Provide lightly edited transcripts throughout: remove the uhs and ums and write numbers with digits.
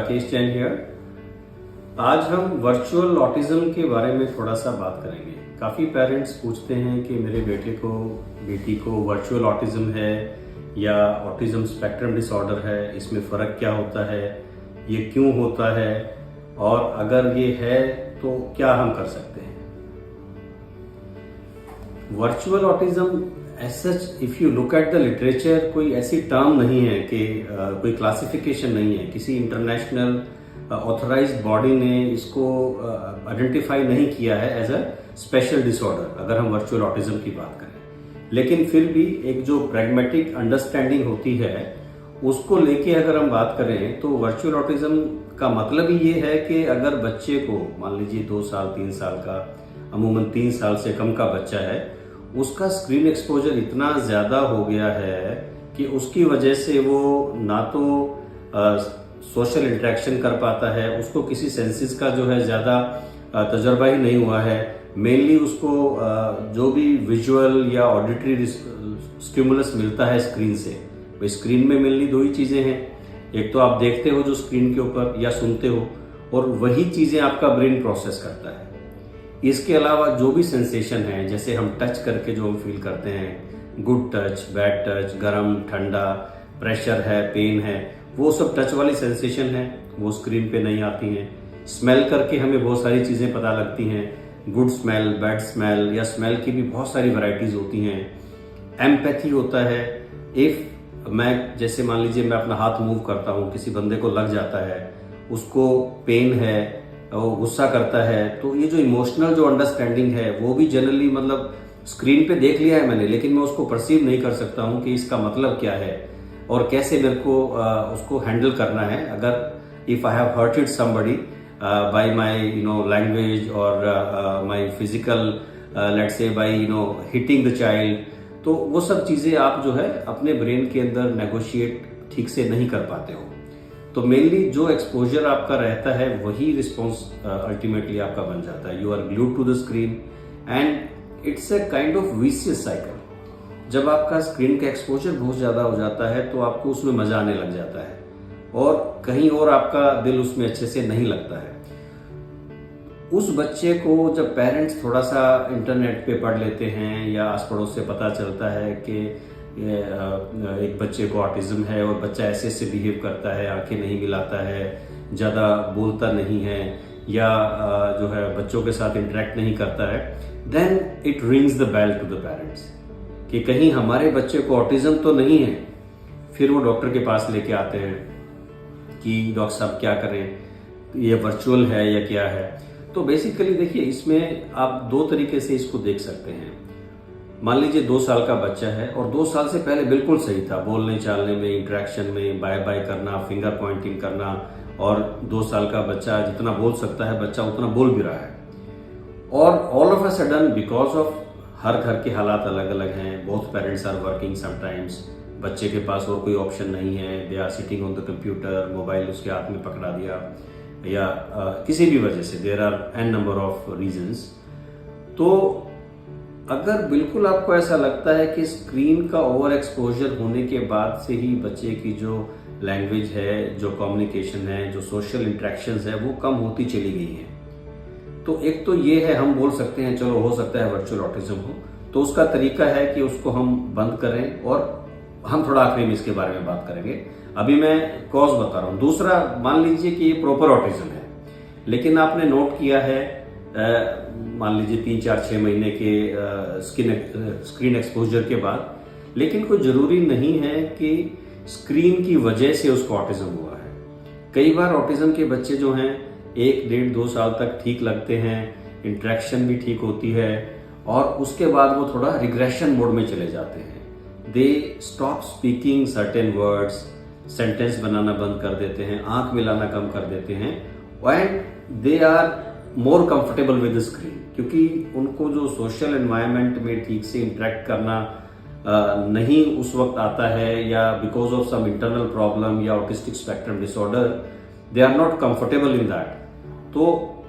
Rakesh Jain here. आज हम virtual autism के बारे में थोड़ा सा बात करेंगे। काफ़ी पेरेंट्स पूछते हैं कि मेरे बेटी को वर्चुअल ऑटिज्म है या ऑटिज्म स्पेक्ट्रम डिसऑर्डर है, इसमें फ़र्क क्या होता है, ये क्यों होता है और अगर ये है तो क्या हम कर सकते हैं। Virtual autism as such if you look at the literature कोई ऐसी टर्म नहीं है कि कोई क्लासिफिकेशन नहीं है, किसी इंटरनेशनल ऑथराइज्ड बॉडी ने इसको आइडेंटिफाई नहीं किया है एज अ स्पेशल डिसऑर्डर अगर हम वर्चुअल ऑटिज्म की बात करें। लेकिन फिर भी एक जो प्रैग्मेटिक अंडरस्टैंडिंग होती है उसको लेके अगर हम बात करें तो वर्चुअल ऑटिज्म का मतलब ही ये है कि अगर बच्चे को मान लीजिए 2 साल 3 साल का, अमूमन 3 साल से कम का बच्चा है, उसका स्क्रीन एक्सपोजर इतना ज्यादा हो गया है कि उसकी वजह से वो ना तो सोशल इंटरेक्शन कर पाता है, उसको किसी सेंसेस का जो है ज्यादा तजर्बा ही नहीं हुआ है। मेनली उसको जो भी विजुअल या ऑडिटरी स्टिमुलस मिलता है स्क्रीन से, स्क्रीन में मेनली 2 ही चीजें हैं, एक तो आप देखते हो जो स्क्रीन के ऊपर या सुनते हो, और वही चीजें आपका ब्रेन प्रोसेस करता है। इसके अलावा जो भी सेंसेशन है, जैसे हम टच करके जो हम फील करते हैं, गुड टच, बैड टच, गर्म, ठंडा, प्रेशर है, पेन है, वो सब टच वाली सेंसेशन है, वो स्क्रीन पे नहीं आती हैं। स्मेल करके हमें बहुत सारी चीजें पता लगती हैं, गुड स्मेल, बैड स्मेल, या स्मेल की भी बहुत सारी वैरायटीज होती हैं। एम्पैथी होता है, इफ मैं जैसे मान लीजिए मैं अपना हाथ मूव करता हूँ, किसी बंदे को लग जाता है, उसको पेन है, वो गुस्सा करता है, तो ये जो इमोशनल जो अंडरस्टैंडिंग है वो भी जनरली मतलब स्क्रीन पे देख लिया है मैंने, लेकिन मैं उसको परसीव नहीं कर सकता हूँ कि इसका मतलब क्या है और कैसे मेरे को उसको हैंडल करना है। अगर if I have hurted somebody by my language और my physical let's say by hitting the child, तो वो सब चीजें आप जो है अपने ब्रेन के अंदर नेगोशिएट ठीक से नहीं कर पाते हो। तो मेनली जो एक्सपोजर आपका रहता है वही रिस्पॉन्स अल्टीमेटली आपका बन जाता है। You are glued to the screen and it's a kind of vicious cycle. जब आपका स्क्रीन का एक्सपोजर बहुत ज्यादा हो जाता है तो आपको उसमें मजा आने लग जाता है और कहीं और आपका दिल उसमें अच्छे से नहीं लगता है। उस बच्चे को जब पेरेंट्स थोड़ा सा इंटरनेट पे पढ़ लेते हैं या आस पड़ोस से पता चलता है कि एक बच्चे को ऑटिज्म है और बच्चा ऐसे ऐसे बिहेव करता है, आंखें नहीं मिलाता है, ज़्यादा बोलता नहीं है, या जो है बच्चों के साथ इंटरेक्ट नहीं करता है, then it rings the bell to the parents कि कहीं हमारे बच्चे को ऑटिज्म तो नहीं है। फिर वो डॉक्टर के पास लेके आते हैं कि डॉक्टर साहब क्या करें, ये वर्चुअल है या क्या है। तो बेसिकली देखिए, इसमें आप 2 तरीके से इसको देख सकते हैं। मान लीजिए 2 साल का बच्चा है और 2 साल से पहले बिल्कुल सही था, बोलने चालने में, इंटरेक्शन में, बाय बाय करना, फिंगर पॉइंटिंग करना, और 2 साल का बच्चा जितना बोल सकता है बच्चा उतना बोल भी रहा है। और all of a sudden because of हर घर के हालात अलग अलग हैं, both parents are working sometimes, बच्चे के पास और कोई ऑप्शन नहीं है, they are sitting on the computer, mobile उसके हाथ में पकड़ा दिया, या किसी भी वजह से, there are an number of reasons. तो अगर बिल्कुल आपको ऐसा लगता है कि स्क्रीन का ओवर एक्सपोजर होने के बाद से ही बच्चे की जो लैंग्वेज है, जो कम्युनिकेशन है, जो सोशल इंटरेक्शंस है, वो कम होती चली गई है, तो एक तो ये है, हम बोल सकते हैं चलो हो सकता है वर्चुअल ऑटिज्म हो। तो उसका तरीका है कि उसको हम बंद करें, और हम थोड़ा आखिरी में इसके बारे में बात करेंगे। अभी मैं कॉज बता रहा हूं। दूसरा, मान लीजिए कि ये प्रॉपर ऑटिज्म है, लेकिन आपने नोट किया है मान लीजिए 3 4 6 महीने के स्क्रीन एक्सपोजर के बाद, लेकिन कोई जरूरी नहीं है कि स्क्रीन की वजह से उसको ऑटिज्म हुआ है। कई बार ऑटिज्म के बच्चे जो हैं 1 1.5 2 साल तक ठीक लगते हैं, इंटरेक्शन भी ठीक होती है, और उसके बाद वो थोड़ा रिग्रेशन मोड में चले जाते हैं। They stop speaking certain words, sentence बनाना बंद कर देते हैं, आंख मिलाना कम कर देते हैं, and they are more comfortable with the screen, क्योंकि उनको जो सोशल एनवायरनमेंट में ठीक से इंटरेक्ट करना नहीं उस वक्त आता है, या because of some internal problem या autistic spectrum disorder they are not comfortable in that, तो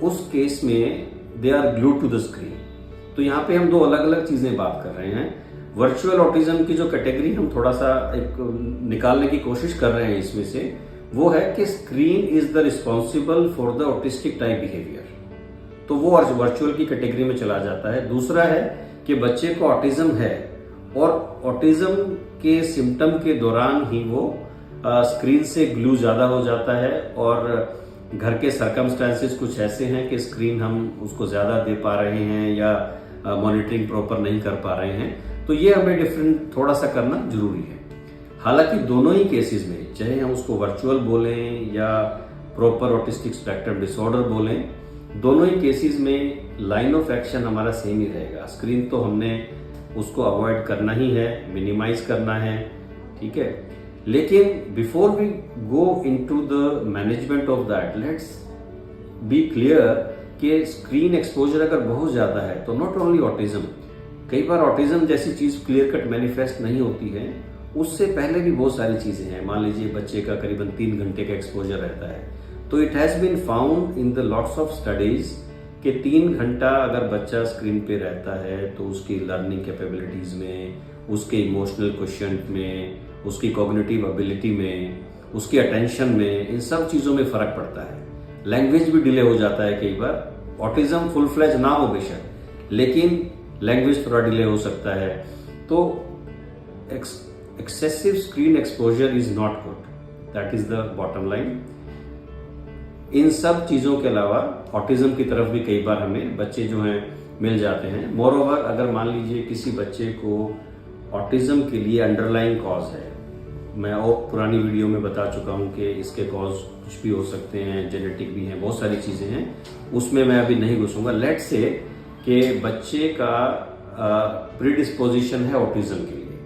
उस केस में they are glued to the screen. तो यहाँ पे हम 2 अलग अलग चीजें बात कर रहे हैं। वर्चुअल ऑटिज्म की जो कैटेगरी हम थोड़ा सा एक निकालने की कोशिश कर रहे हैं इसमें से, वो है कि screen is the responsible for the autistic type behaviour, तो वो वर्चुअल की कैटेगरी में चला जाता है। दूसरा है कि बच्चे को ऑटिज्म है और ऑटिज्म के सिम्टम के दौरान ही वो स्क्रीन से ग्लू ज्यादा हो जाता है और घर के सर्कमस्टेंसेस कुछ ऐसे हैं कि स्क्रीन हम उसको ज्यादा दे पा रहे हैं या मॉनिटरिंग प्रॉपर नहीं कर पा रहे हैं, तो ये हमें डिफरेंट थोड़ा सा करना जरूरी है। हालांकि दोनों ही केसेस में, चाहे हम उसको वर्चुअल बोलें या प्रॉपर ऑटिस्टिक स्पेक्ट्रम डिसऑर्डर बोलें, दोनों ही केसेस में लाइन ऑफ एक्शन हमारा सेम ही रहेगा। स्क्रीन तो हमने उसको अवॉइड करना ही है, मिनिमाइज करना है, ठीक है। लेकिन before we go into the management of that, let's be clear कि स्क्रीन एक्सपोजर अगर बहुत ज्यादा है तो नॉट ओनली ऑटिज्म, कई बार ऑटिज्म जैसी चीज क्लियर कट मैनिफेस्ट नहीं होती है, उससे पहले भी बहुत सारी चीजें हैं। मान लीजिए बच्चे का करीबन 3 घंटे का एक्सपोजर रहता है, तो it has been found in the lots of studies कि 3 घंटा अगर बच्चा स्क्रीन पे रहता है तो उसकी लर्निंग कैपेबिलिटीज में, उसके इमोशनल क्वेश्चन में, उसकी कॉग्निटिव एबिलिटी में, उसकी अटेंशन में, इन सब चीजों में फर्क पड़ता है। लैंग्वेज भी डिले हो जाता है कई बार, ऑटिज्म फुल फ्लेज ना हो बेशक, लेकिन लैंग्वेज थोड़ा डिले हो सकता है। तो excessive screen exposure is not good, that is the bottom line. इन सब चीजों के अलावा ऑटिज्म की तरफ भी कई बार हमें बच्चे जो हैं मिल जाते हैं। मोरओवर, अगर मान लीजिए किसी बच्चे को ऑटिज्म के लिए अंडरलाइंग कॉज है, मैं और पुरानी वीडियो में बता चुका हूं कि इसके कॉज कुछ भी हो सकते हैं, जेनेटिक भी हैं, बहुत सारी चीजें हैं, उसमें मैं अभी नहीं घुसूंगा। लेट्स से कि बच्चे का प्रीडिस्पोजिशन है ऑटिज्म के लिए,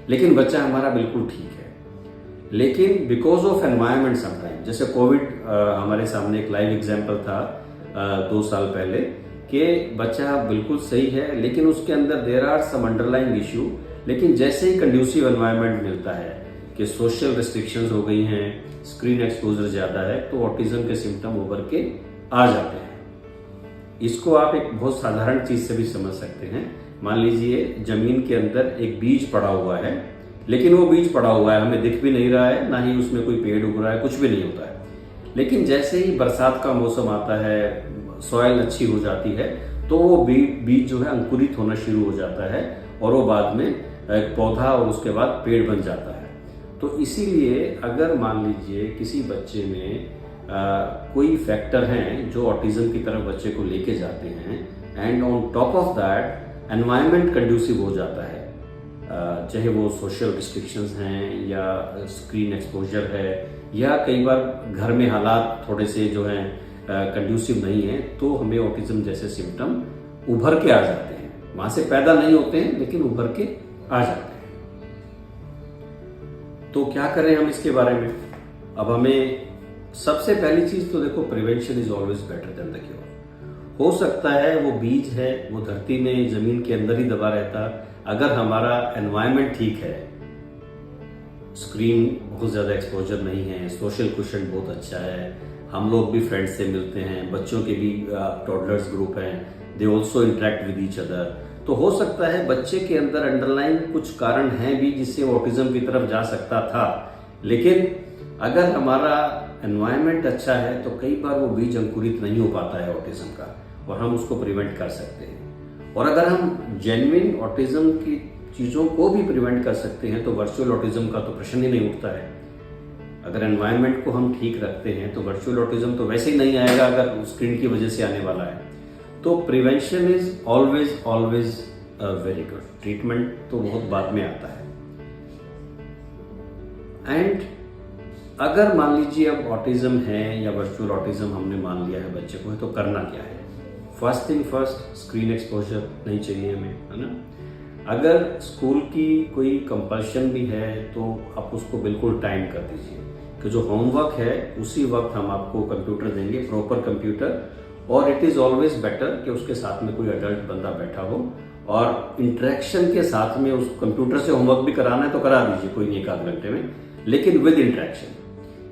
लेकिन बच्चा हमारा बिल्कुल ठीक है, लेकिन बिकॉज ऑफ एनवायरमेंट समटाइम, जैसे कोविड हमारे सामने एक लाइव एग्जांपल था 2 साल पहले कि बच्चा बिल्कुल सही है लेकिन उसके अंदर there are some underlying issue, लेकिन जैसे ही कंड्यूसिव एनवायरमेंट मिलता है कि सोशल रिस्ट्रिक्शंस हो गई हैं, स्क्रीन एक्सपोजर ज्यादा है, तो ऑटिज्म के सिम्टम उभर के आ जाते हैं। इसको आप एक बहुत साधारण चीज से भी समझ सकते हैं। मान लीजिए जमीन के अंदर एक बीज पड़ा हुआ है, लेकिन वो बीज पड़ा हुआ है, हमें दिख भी नहीं रहा है, ना ही उसमें कोई पेड़ उग रहा है, कुछ भी नहीं होता है। लेकिन जैसे ही बरसात का मौसम आता है, सॉइल अच्छी हो जाती है, तो वो बीज जो है अंकुरित होना शुरू हो जाता है और वो बाद में एक पौधा और उसके बाद पेड़ बन जाता है। तो इसीलिए अगर मान लीजिए किसी बच्चे में कोई फैक्टर हैं जो ऑटिज्म की तरफ बच्चे को लेके जाते हैं, and on top of that environment conducive हो जाता है, चाहे वो सोशल रिस्ट्रिक्शंस हैं या स्क्रीन एक्सपोजर है या कई बार घर में हालात थोड़े से जो हैं कंड्यूसिव नहीं है, तो हमें ऑटिज्म जैसे सिम्टम उभर के आ जाते हैं। वहां से पैदा नहीं होते हैं लेकिन उभर के आ जाते हैं। तो क्या करें हम इसके बारे में? अब हमें सबसे पहली चीज तो देखो, prevention is always better than the cure. हो सकता है वो बीज है, वो धरती में जमीन के अंदर ही दबा रहता, अगर हमारा एनवायरनमेंट ठीक है, स्क्रीन बहुत ज्यादा एक्सपोजर नहीं है, सोशल क्वेश्चन बहुत अच्छा है, हम लोग भी फ्रेंड्स से मिलते हैं, बच्चों के भी टॉडलर्स ग्रुप हैं, they also interact with each other, तो हो सकता है बच्चे के अंदर अंडरलाइन कुछ कारण हैं भी जिससे वो ऑटिज्म की तरफ जा सकता था। लेकिन अगर हमारा एनवायरनमेंट अच्छा है तो कई बार वो बीज अंकुरित नहीं हो पाता है ऑटिज्म का, और हम उसको प्रिवेंट कर सकते हैं। और अगर हम जेन्युइन ऑटिज्म की चीजों को भी प्रिवेंट कर सकते हैं तो वर्चुअल ऑटिज्म का तो प्रश्न ही नहीं उठता है। अगर एनवायरनमेंट को हम ठीक रखते हैं तो वर्चुअल ऑटिज्म तो वैसे ही नहीं आएगा अगर स्क्रीन की वजह से आने वाला है। तो prevention is always always very good, treatment तो बहुत बाद में आता है। एंड अगर मान लीजिए अब ऑटिज्म है या वर्चुअल ऑटिज्म हमने मान लिया है बच्चे को, तो करना क्या है? First thing first, screen exposure नहीं चाहिए हमें, है ना। अगर स्कूल की कोई कंपल्शन भी है तो आप उसको बिल्कुल टाइम कर दीजिए कि जो होमवर्क है उसी वक्त हम आपको कंप्यूटर देंगे, प्रॉपर कंप्यूटर, और इट इज ऑलवेज बेटर कि उसके साथ में कोई अडल्ट बंदा बैठा हो और इंटरेक्शन के साथ में उस कंप्यूटर से होमवर्क भी कराना है तो करा दीजिए, कोई नहीं, 1 घंटे में, लेकिन with interaction.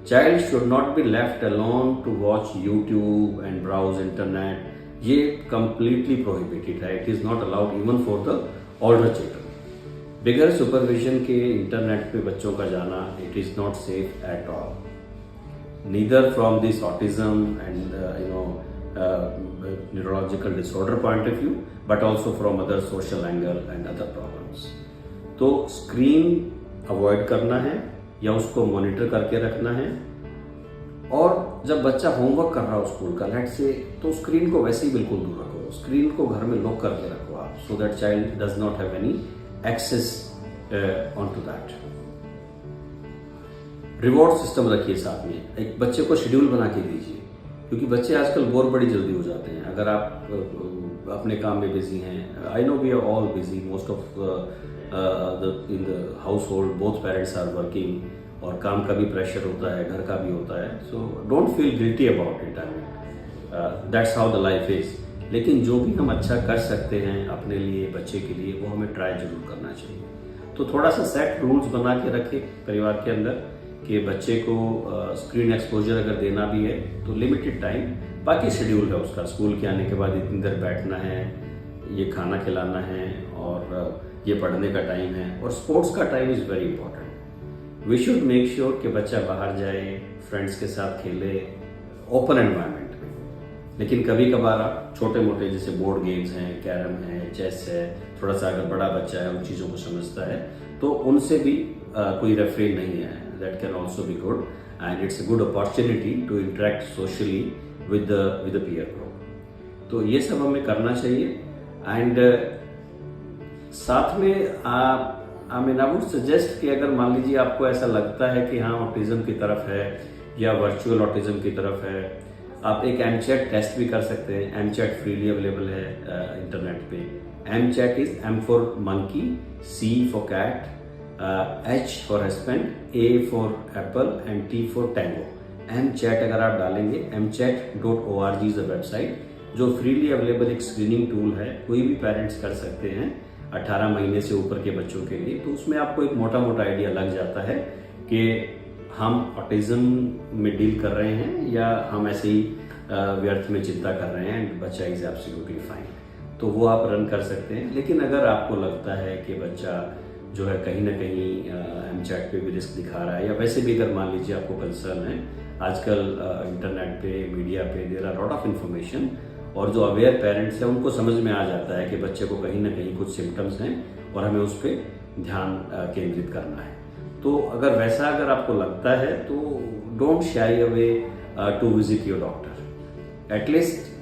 Child should not be left alone to watch YouTube and browse internet, ये कंप्लीटली प्रोहिबिटेड है, it is not allowed even for the older children. बिगर सुपरविजन के इंटरनेट पे बच्चों का जाना, it is not safe at all. neither from this autism and neurological disorder point of view, but also from other social angle and other problems. तो screen avoid करना है या उसको मॉनिटर करके रखना है, और जब बच्चा होमवर्क कर रहा हो स्कूल का लेट से, तो स्क्रीन को वैसे ही बिल्कुल दूर रखो, स्क्रीन को घर में लॉक करके रखो आप, so that child does not have any access on to that. Reward system रखिए साथ में, एक बच्चे को शेड्यूल बना के दीजिए, क्योंकि बच्चे आजकल बोर बड़ी जल्दी हो जाते हैं। अगर आप अपने काम में बिजी हैं, I know we are all busy, most of in the household both parents are working, और काम का भी प्रेशर होता है, घर का भी होता है, so don't feel guilty about it, I mean that's how the life is. लेकिन जो भी हम अच्छा कर सकते हैं अपने लिए, बच्चे के लिए, वो हमें ट्राई जरूर करना चाहिए। तो थोड़ा सा सेट रूल्स बना के रखें परिवार के अंदर कि बच्चे को स्क्रीन एक्सपोजर अगर देना भी है तो लिमिटेड टाइम, बाकी शेड्यूल है उसका, स्कूल के आने के बाद इतनी देर बैठना है, ये खाना खिलाना है, और ये पढ़ने का टाइम है, और स्पोर्ट्स का time is very important. We should make sure कि बच्चा बाहर जाए, फ्रेंड्स के साथ खेले, ओपन एनवायरनमेंट में। लेकिन कभी कभार आप छोटे मोटे जैसे बोर्ड गेम्स हैं, कैरम है, चेस है, थोड़ा सा अगर बड़ा बच्चा है उन चीज़ों को समझता है, तो उनसे भी कोई रेफरेन नहीं है, that can also be good, and it's a good opportunity to interact socially with the peer group. तो ये सब हमें करना चाहिए। एंड साथ में I mean I would suggest कि अगर मान लीजिए आपको ऐसा लगता है कि हाँ ऑटिज्म की तरफ है या वर्चुअल ऑटिज्म की तरफ है, आप एक एमचैट टेस्ट भी कर सकते हैं। एमचैट फ्रीली अवेलेबल है इंटरनेट पे। एमचैट is M for monkey, C for cat, H for husband, A for apple and T for tango। एमचैट अगर आप डालेंगे, mchat.org इज अ वेबसाइट जो फ्रीली अवेलेबल एक स्क्रीनिंग टूल है, कोई भी पेरेंट्स कर सकते हैं 18 महीने से ऊपर के बच्चों के लिए। तो उसमें आपको एक मोटा मोटा आइडिया लग जाता है कि हम ऑटिज्म में डील कर रहे हैं या हम ऐसे ही व्यर्थ में चिंता कर रहे हैं एंड बच्चा इज एब्सोल्युटली फाइन। तो वो आप रन कर सकते हैं। लेकिन अगर आपको लगता है कि बच्चा जो है कहीं ना कहीं एमचैट पे भी रिस्क दिखा रहा है, या वैसे भी अगर मान लीजिए आपको कंसर्न है, आजकल इंटरनेट पे, मीडिया पे there are lot of information, और जो अवेयर पेरेंट्स हैं उनको समझ में आ जाता है कि बच्चे को कहीं ना कहीं कुछ सिम्टम्स हैं और हमें उस पर ध्यान केंद्रित करना है। तो अगर वैसा अगर आपको लगता है तो don't shy away to visit your doctor, at least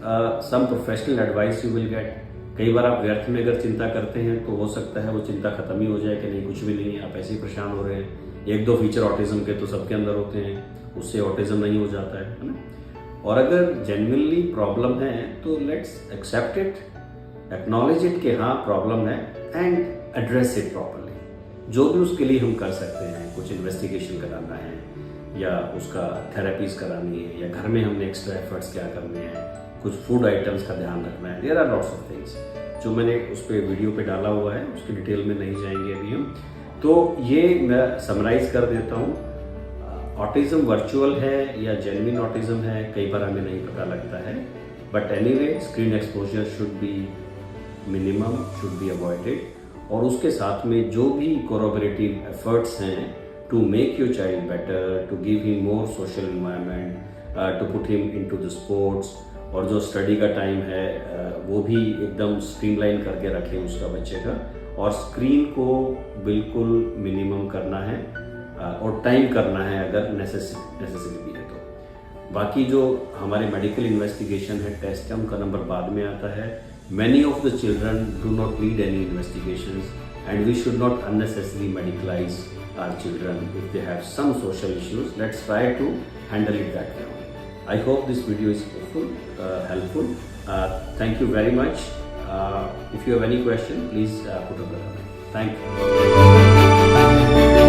some professional advice you will get. कई बार आप व्यर्थ में अगर चिंता करते हैं तो हो सकता है वो चिंता खत्म ही हो जाए कि नहीं कुछ भी नहीं है, आप ऐसे ही परेशान हो रहे हैं। एक दो फीचर ऑटिज्म के तो सबके अंदर होते हैं, उससे ऑटिज्म नहीं हो जाता है ना। और अगर जेन्युइनली प्रॉब्लम है तो let's accept it, acknowledge it कि हाँ प्रॉब्लम है, एंड एड्रेस इट प्रॉपरली। जो भी उसके लिए हम कर सकते हैं, कुछ इन्वेस्टिगेशन कराना है या उसका थेरेपीज करानी है, या घर में हमने एक्स्ट्रा एफर्ट्स क्या करने हैं, कुछ फूड आइटम्स का ध्यान रखना है, there are lots of things जो मैंने उस पर वीडियो पे डाला हुआ है, उसकी डिटेल में नहीं जाएंगे अभी हम। तो ये मैं समराइज कर देता हूँ, ऑटिज्म वर्चुअल है या जेन्युइन ऑटिज्म है कई बार हमें नहीं पता लगता है, but anyway screen exposure should be minimum, should be avoided. और उसके साथ में जो भी कोरोबरेटिव एफर्ट्स हैं to make your child better, to give him more social environment, to put him into the sports, और जो स्टडी का टाइम है वो भी एकदम स्ट्रीमलाइन करके रखें उसका बच्चे का, और स्क्रीन को बिल्कुल मिनिमम करना है और टाइम करना है अगर नेसेसिटी है तो। बाकी जो हमारे मेडिकल इन्वेस्टिगेशन है, टेस्ट है, उनका नंबर बाद में आता है। Many of the children do not need any investigations, and we should not unnecessary medicalize our children if they have some social issues. Let's try to handle it that way. I hope this video is helpful. Thank you very much. If you have any question, please put up a comment. Thank you.